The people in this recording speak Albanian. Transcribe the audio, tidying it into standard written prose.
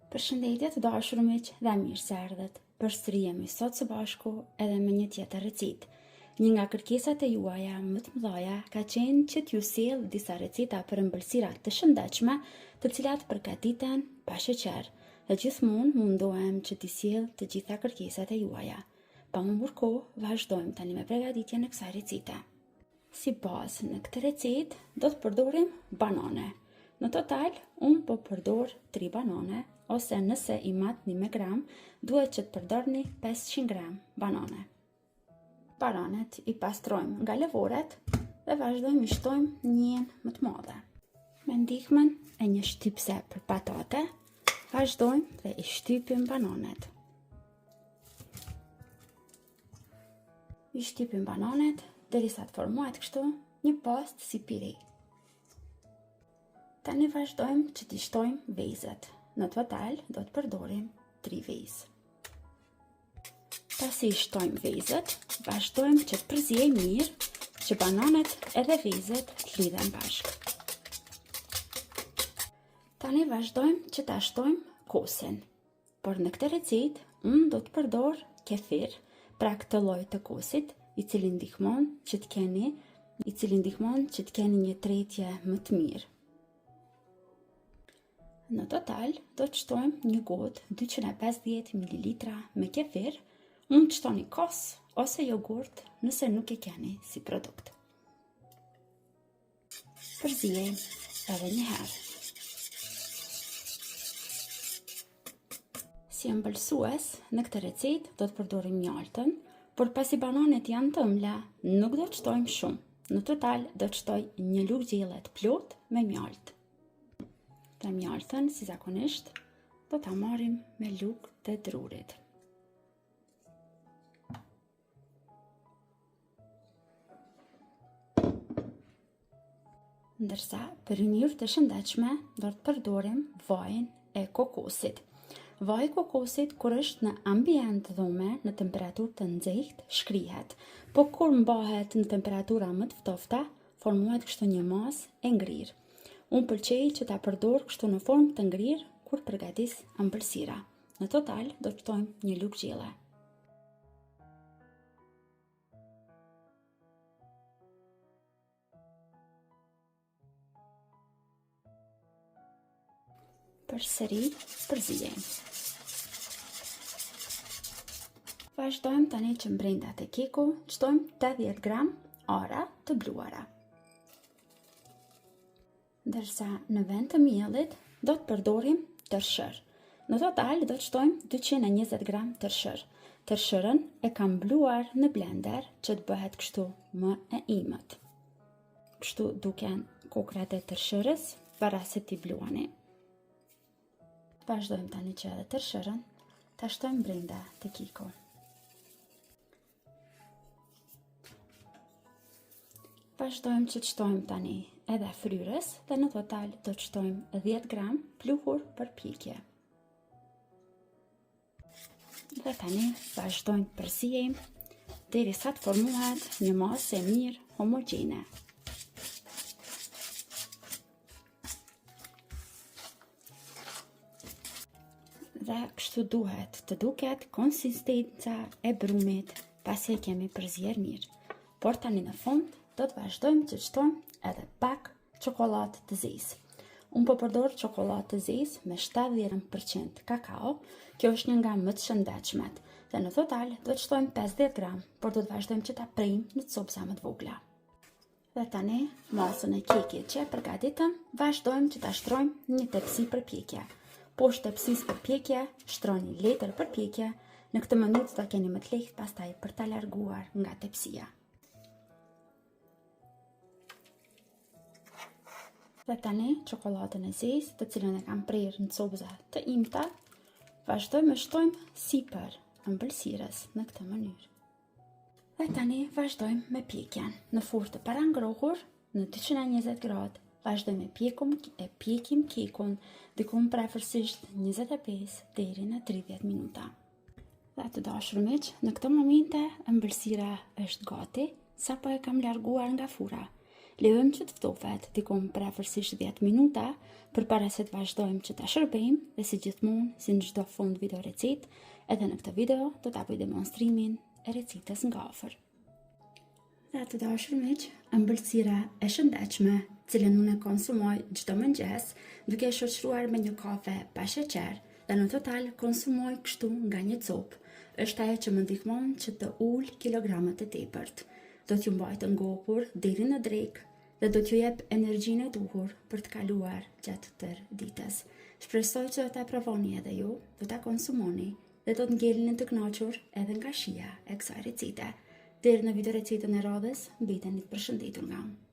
Përshëndetje të dashur miq dhe mirë se erdhët. Përsëri jemi sot së bashku edhe me një tjetër recetë. Një nga kërkesat e juaja më të mëdha ka qenë që t'ju sjell disa receta për ëmbëlsira të shëndetshme, të cilat përgatiten pa sheqer. Dhe gjithmonë mundohem që t'i sjell të gjitha kërkesat e juaja. Pa humbur kohë, vazhdojmë tani me përgatitjen e kësaj recete. Si bazë në këtë recetë do të përdorim banane. Në total, unë po përdor 3 banane, ose nëse i matni me gram, duhet që të përdorni 500 gram banane. Bananet i pastrojmë nga lëvoret dhe vazhdojmë i shtojmë njën më të madhe. Me ndihmën e një shtypse për patate, vazhdojmë dhe i shtypim bananet. I shtypim bananet derisa të formohet kështu një pastë si pire. Tani vazhdojmë që t'i shtojmë vezët. Në total do të përdorim 3 vezë. Pasi i shtojmë vezët, vazhdojmë që të përziej mirë që bananet edhe vezët të lidhen bashkë. Tani vazhdojmë që ta shtojmë kosin. Por në këtë recetë, unë do të përdor kefir, pra këtë lloj të kosit, i cili ndihmon që të keni një tretje më të mirë. Në total, do të shtojmë një gotë 250 ml me kefir, mund të shtoni kos ose jogurt nëse nuk e keni si produkt. Përziejmë edhe një herë. Si ëmbëlsues, në këtë recetë do të përdorim mjaltën, por pasi bananet janë të ëmbla, nuk do të shtojmë shumë. Në total, do të shtoj një lugë gjelle të plotë me mjaltë. Dhe mjaltën, si zakonisht, do ta marrim me lugë të drurit. Ndërsa, për mënyrë të shëndetshme, do të përdorim vajin e kokosit. Vaji i kokosit, kur është në ambient dhume, në temperaturë të nxehtë, shkrihet, po kur mbahet në temperatura më të ftofta, formohet kështu një masë e ngrirë. Unë pëlqej që ta përdor kështu në formë të ngrirë kur përgatis ëmbëlsira. Në total, do të shtojmë një lugë gjelle. Përsëri përziejmë. Vazhdojmë tani që brenda të keku shtojmë 80 gram ara të bluara. Ndërsa në vend të miellit do të përdorim tërshër. Në total do të shtojmë 220 gram tërshër. Tërshërën e kam bluar në blender që të bëhet kështu më e imët. Kështu duken kokrat e tërshërës para se t'i bluani. Vazhdojmë tani që edhe tërshërën ta shtojmë brenda të keku. Vazhdojmë që të shtojmë tani edhe fryrës dhe në total do të shtojmë 10 gram pluhur për pjekje. Dhe tani vazhdojmë përziejmë derisa të formohet një masë e mirë homogjene. Dhe kështu duhet të duket konsistenca e brumit pasi e kemi përzier mirë. Por tani në fund do të vazhdojmë që të shtojmë edhe pak çokoladë të zezë. Unë po përdor çokoladë të zezë me 70% kakao, kjo është një nga më të shëndetshmet. Dhe në total do të shtojmë 50 gram, por do të vazhdojmë që ta prejmë në copëza më të vogla. Dhe tani, masën e kekit që e përgatitëm, vazhdojmë që ta shtrojmë një tepsi për pjekje. Poshtë tepsisë për pjekje, shtroni letër për pjekje, në këtë mënyrë do ta keni më të lehtë pastaj për ta larguar nga tepsia. Dhe tani, çokoladën e zezë, të cilën e kam prerë në copëza të imta, vazhdojmë të shtojmë sipër ëmbëlsirës në këtë mënyrë. Dhe tani vazhdojmë me pjekjen. Në furrë të parangrohur, në 220 gradë, vazhdojmë e pjekim kekun diku afërsisht 25 deri në 30 minuta. Dhe të dashur miq, në këtë momente ëmbëlsira është gati, sapo e kam larguar nga furra. Lejojmë që të ftofet dikom preferësisht 10 minuta, përpara se të vazhdojmë që ta shërbejmë dhe si gjithmonë, si në çdo fund video recet, edhe në këtë video do ta bëj demonstrimin e recetës nga afër. Dhe të dashur miq, ëmbëlsira e shëndetshme, cilën unë konsumoj çdo mëngjes, duke e shoqëruar me një kafe pa sheqer, dhe në total konsumoj kështu nga një copë, është ajo që më ndihmon që të ul kilogramat e tepërt. Do t'ju mbaj të ngopur deri në drekë dhe do t'ju jep energjinë e duhur për të kaluar gjatë tërë ditës. Shpresoj që do ta provoni edhe ju, do ta konsumoni dhe do të ngelni të kënaqur edhe nga shija e kësaj recete. Deri në video recetën e radhës, mbeteni të përshëndetur nga unë.